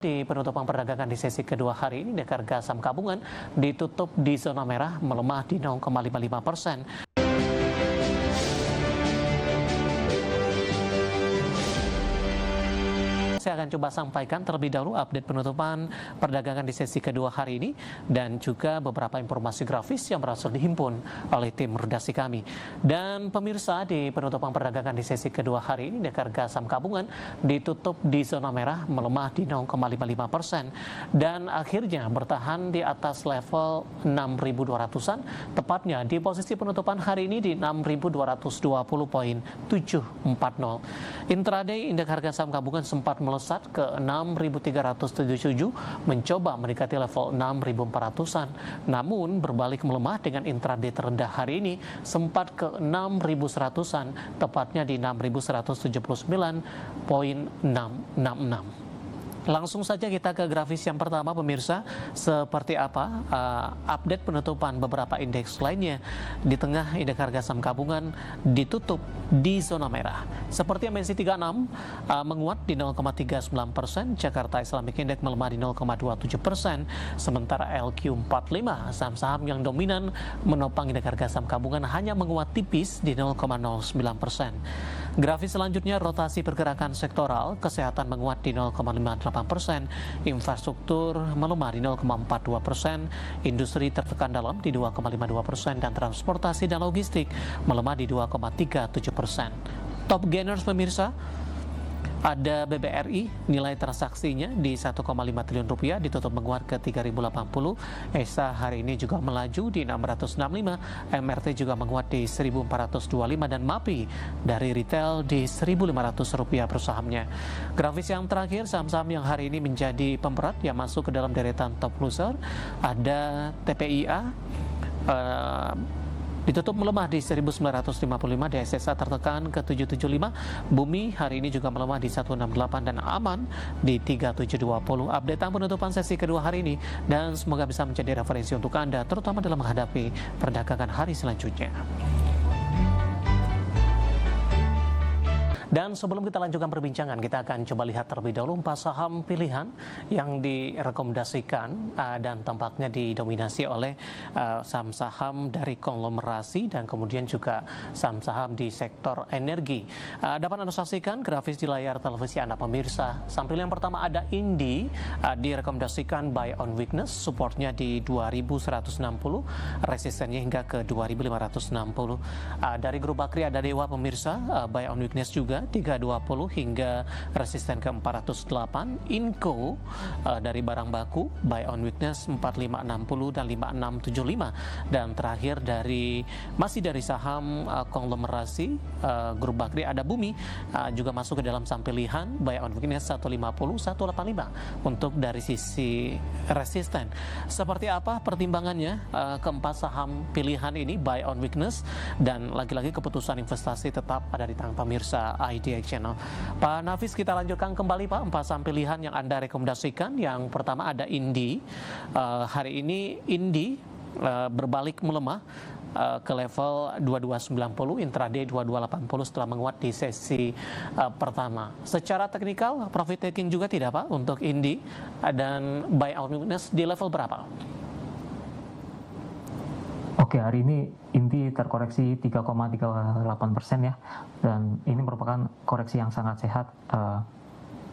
Di penutupan perdagangan di sesi kedua hari ini, harga saham gabungan ditutup di zona merah melemah di 0,55%. Saya akan coba sampaikan terlebih dahulu update penutupan perdagangan di sesi kedua hari ini dan juga beberapa informasi grafis yang berhasil dihimpun oleh tim redaksi kami. Dan pemirsa, di penutupan perdagangan di sesi kedua hari ini, harga saham gabungan ditutup di zona merah melemah di 0,55% dan akhirnya bertahan di atas level 6.200-an, tepatnya di posisi penutupan hari ini di 6.220.740. Intraday indeks harga saham gabungan sempat melesat ke 6.377, mencoba mendekati level 6.400-an, namun berbalik melemah dengan intraday terendah hari ini sempat ke 6.100-an, tepatnya di 6.179.666. Langsung saja kita ke grafis yang pertama, pemirsa. Seperti apa update penutupan beberapa indeks lainnya di tengah indeks harga saham gabungan ditutup di zona merah. Seperti MNC 36 menguat di 0,39%, Jakarta Islamic Index melemah di 0,27%, sementara LQ45 saham-saham yang dominan menopang indeks harga saham gabungan hanya menguat tipis di 0,09%. Grafis selanjutnya rotasi pergerakan sektoral, kesehatan menguat di 0,58%, infrastruktur melemah di 0,42%, industri tertekan dalam di 2,52%, dan transportasi dan logistik melemah di 2,37%. Top gainers, pemirsa, ada BBRI, nilai transaksinya di 1,5 triliun rupiah, ditutup menguat ke 3.080. ESA hari ini juga melaju di 665, MRT juga menguat di 1.425, dan MAPI dari retail di 1.500 rupiah per sahamnya. Grafis yang terakhir, saham-saham yang hari ini menjadi pemberat yang masuk ke dalam deretan top loser, ada TPIA, ditutup melemah di 1955, DSSA tertekan ke 775, Bumi hari ini juga melemah di 168, dan Aman di 3720. Update penutupan sesi kedua hari ini, dan semoga bisa menjadi referensi untuk Anda terutama dalam menghadapi perdagangan hari selanjutnya. Dan sebelum kita lanjutkan perbincangan, kita akan coba lihat terlebih dahulu 4 saham pilihan yang direkomendasikan dan tampaknya didominasi oleh saham-saham dari konglomerasi dan kemudian juga saham-saham di sektor energi. Dapat Anda saksikan grafis di layar televisi Anda, pemirsa. Saham pilihan pertama ada Indi, direkomendasikan buy on weakness, supportnya di 2160, resistennya hingga ke 2560. Dari grup Bakri ada Dewa, pemirsa, buy on weakness juga 320 hingga resisten ke 408. Inco dari barang baku buy on weakness 4560 dan 5675. Dan terakhir masih dari saham konglomerasi grup Bakri ada Bumi, juga masuk ke dalam saham pilihan buy on weakness 150 185 untuk dari sisi resisten. Seperti apa pertimbangannya keempat saham pilihan ini buy on weakness, dan lagi-lagi keputusan investasi tetap ada di tangan pemirsa IDX Channel. Pak Nafis, kita lanjutkan kembali Pak, 4 saham pilihan yang Anda rekomendasikan. Yang pertama ada Indi. Hari ini Indi berbalik melemah ke level 2290, intraday 2280 setelah menguat di sesi pertama. Secara teknikal, profit taking juga tidak Pak untuk Indi, dan buy on weakness di level berapa? Oke, hari ini Indi terkoreksi 3,38% ya, dan ini merupakan koreksi yang sangat sehat,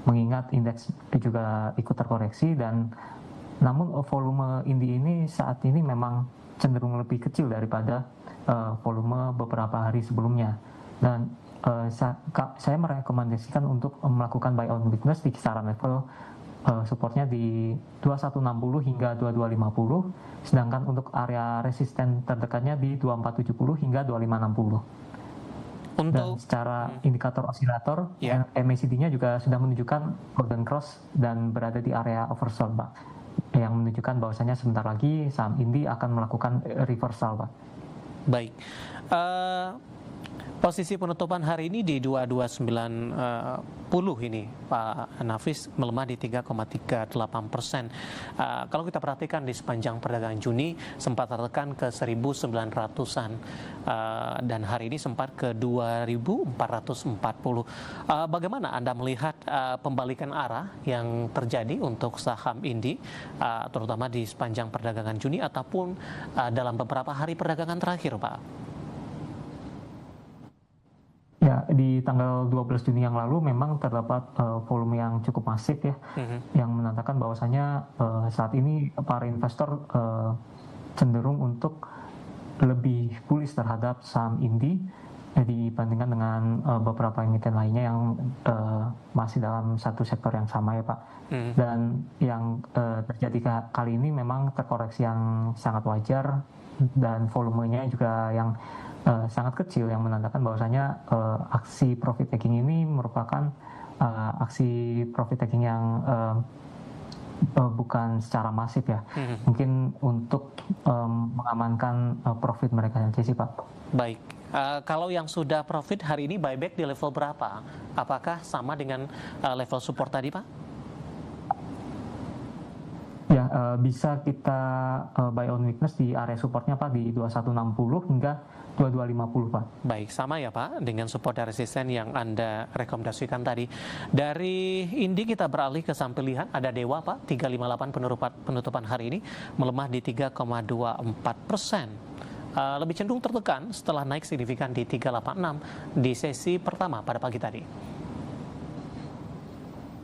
mengingat indeks juga ikut terkoreksi, dan namun volume Indi ini saat ini memang cenderung lebih kecil daripada volume beberapa hari sebelumnya, dan saya merekomendasikan untuk melakukan buy on weakness di kisaran level supportnya di 2160 hingga 2250, sedangkan untuk area resisten terdekatnya di 2470 hingga 2560. Dan secara indikator osilator, MACD-nya juga sudah menunjukkan golden cross dan berada di area oversold, Pak, yang menunjukkan bahwasanya sebentar lagi saham Indi akan melakukan reversal, Pak. Baik. Posisi penutupan hari ini di 2290 ini, Pak Nafis, melemah di 3,38%. Kalau kita perhatikan di sepanjang perdagangan Juni sempat tertekan ke 1.900-an dan hari ini sempat ke 2.440. Bagaimana Anda melihat pembalikan arah yang terjadi untuk saham Indi, terutama di sepanjang perdagangan Juni ataupun dalam beberapa hari perdagangan terakhir, Pak? Ya, di tanggal 12 Juni yang lalu memang terdapat volume yang cukup masif ya, yang menandakan bahwasanya saat ini para investor cenderung untuk lebih bullish terhadap saham Indi dibandingkan dengan beberapa emiten lainnya yang masih dalam satu sektor yang sama ya Pak. Dan yang terjadi kali ini memang terkoreksi yang sangat wajar dan volumenya juga yang sangat kecil, yang menandakan bahwasanya aksi profit taking ini merupakan aksi profit taking yang bukan secara masif ya, mungkin untuk mengamankan profit mereka saja sih Pak. Baik, kalau yang sudah profit hari ini buyback di level berapa? Apakah sama dengan level support tadi Pak? Ya, bisa kita buy on weakness di area supportnya Pak di 2160 hingga 2250 Pak. Baik, sama ya Pak dengan support dan resisten yang Anda rekomendasikan tadi. Dari Indi kita beralih ke saham pilihan, ada Dewa Pak, 358 penutupan hari ini melemah di 3,24%. Lebih cenderung tertekan setelah naik signifikan di 386 di sesi pertama pada pagi tadi.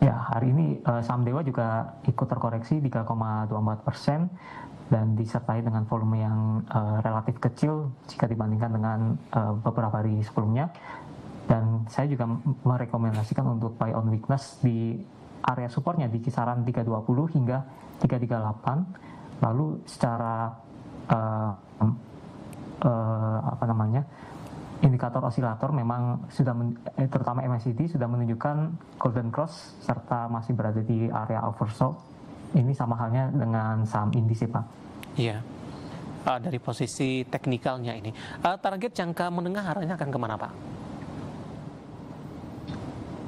Ya, hari ini saham Dewa juga ikut terkoreksi 3,24% dan disertai dengan volume yang relatif kecil jika dibandingkan dengan beberapa hari sebelumnya. Dan saya juga merekomendasikan untuk buy on weakness di area supportnya di kisaran 320 hingga 338. Lalu secara indikator osilator memang sudah terutama MACD sudah menunjukkan golden cross serta masih berada di area oversold. Ini sama halnya dengan saham Indi sih Pak. Iya. Dari posisi teknikalnya ini, target jangka menengah arahnya akan kemana Pak?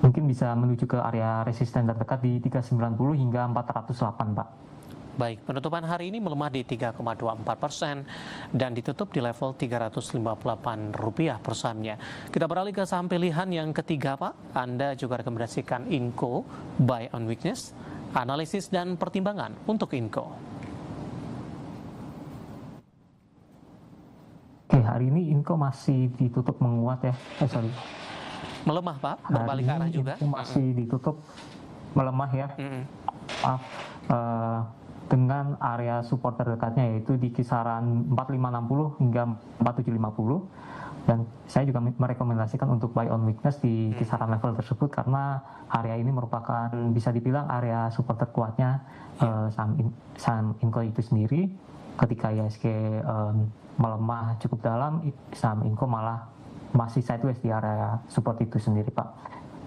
Mungkin bisa menuju ke area resisten terdekat di 390 hingga 408 Pak. Baik, penutupan hari ini melemah di 3,24% dan ditutup di level Rp358 per sahamnya. Kita beralih ke saham pilihan yang ketiga Pak. Anda juga rekomendasikan Inco, buy on weakness, analisis dan pertimbangan untuk Inco. Oke, hari ini Inco masih ditutup menguat ya. Melemah Pak, berbalik arah juga. Inco masih ditutup melemah ya. Maaf. Dengan area support terdekatnya yaitu di kisaran 4560 hingga 4750, dan saya juga merekomendasikan untuk buy on weakness di kisaran level tersebut karena area ini merupakan bisa dibilang area support terkuatnya saham Inco itu sendiri. Ketika IHSG melemah cukup dalam, saham Inco malah masih sideways di area support itu sendiri Pak.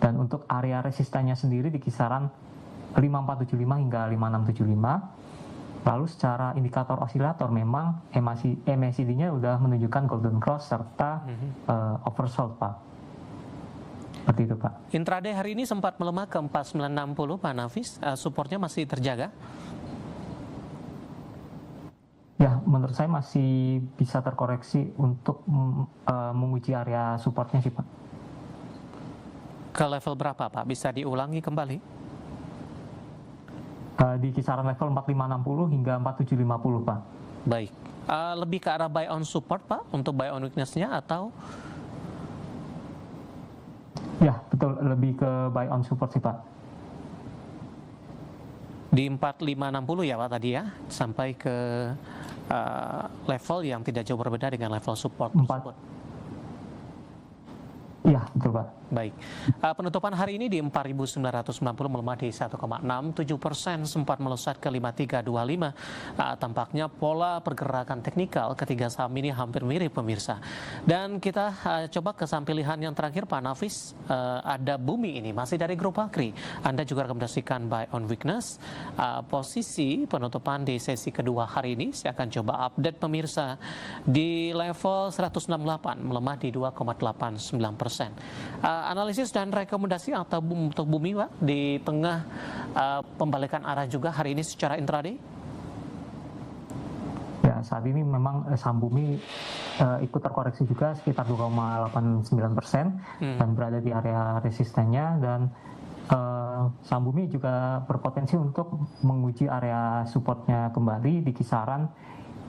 Dan untuk area resistannya sendiri di kisaran 5475 hingga 5675. Lalu secara indikator osilator memang MACD-nya sudah menunjukkan golden cross serta oversold Pak. Seperti itu Pak. Intraday hari ini sempat melemah ke 4960 Pak Nafis, supportnya masih terjaga? Ya, menurut saya masih bisa terkoreksi untuk menguji area supportnya sih Pak. Ke level berapa Pak? Bisa diulangi kembali? Di kisaran level 4560 hingga 4750 Pak. Baik, lebih ke arah buy on support Pak untuk buy on weakness-nya atau? Ya betul, lebih ke buy on support sih Pak. Di 4560 ya Pak tadi ya, sampai ke level yang tidak jauh berbeda dengan level support tersebut. Iya betul. Betul, Pak. Baik. Penutupan hari ini di 4.990 melemah di 1,67%, sempat melesat ke 5325. Tampaknya pola pergerakan teknikal ketiga saham ini hampir mirip pemirsa. Dan kita coba ke saham pilihan yang terakhir Pak Nafis. Ada Bumi ini masih dari grup Akri. Anda juga rekomendasikan buy on weakness. Posisi penutupan di sesi kedua hari ini saya akan coba update pemirsa di level 168 melemah di 2,89%. Analisis dan rekomendasi atau untuk Bumi Pak di tengah pembalikan arah juga hari ini secara intraday? Ya, saat ini memang saham Bumi ikut terkoreksi juga sekitar 2,89% dan berada di area resistennya, dan saham Bumi juga berpotensi untuk menguji area supportnya kembali di kisaran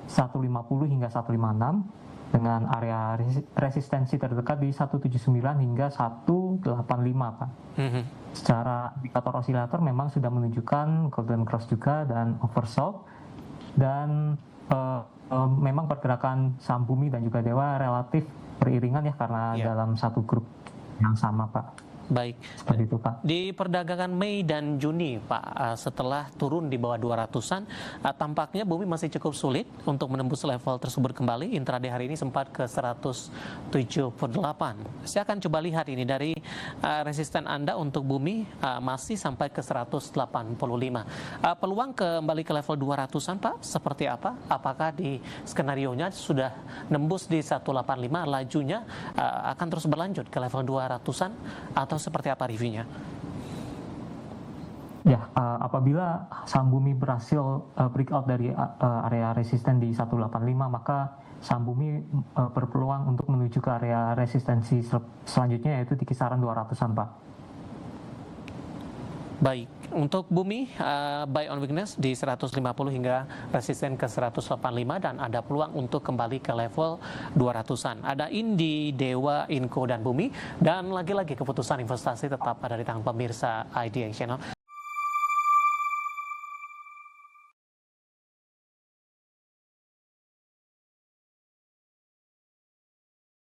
150 hingga 156 dengan area resistensi terdekat di 179 hingga 185, Pak. Secara indikator osilator memang sudah menunjukkan golden cross juga dan oversold, dan memang pergerakan saham Bumi dan juga Dewa relatif beriringan ya, karena dalam satu grup yang sama, Pak. Baik. Seperti itu, Pak. Di perdagangan Mei dan Juni, Pak, setelah turun di bawah 200-an, tampaknya Bumi masih cukup sulit untuk menembus level tersebut kembali. Intraday hari ini sempat ke 178. Saya akan coba lihat ini dari resisten Anda untuk Bumi masih sampai ke 185. Peluang kembali ke level 200-an, Pak, seperti apa? Apakah di skenarionya sudah nembus di 185, lajunya akan terus berlanjut ke level 200-an, atau seperti apa reviewnya? Ya, apabila saham Bumi berhasil breakout dari area resisten di 185, maka saham Bumi berpeluang untuk menuju ke area resistensi selanjutnya, yaitu di kisaran 200-an, Pak. Baik, untuk Bumi buy on weakness di 150 hingga resisten ke 185, dan ada peluang untuk kembali ke level 200-an. Ada Indi, Dewa, Inco, dan Bumi, dan lagi-lagi keputusan investasi tetap ada di tangan pemirsa IDX Channel.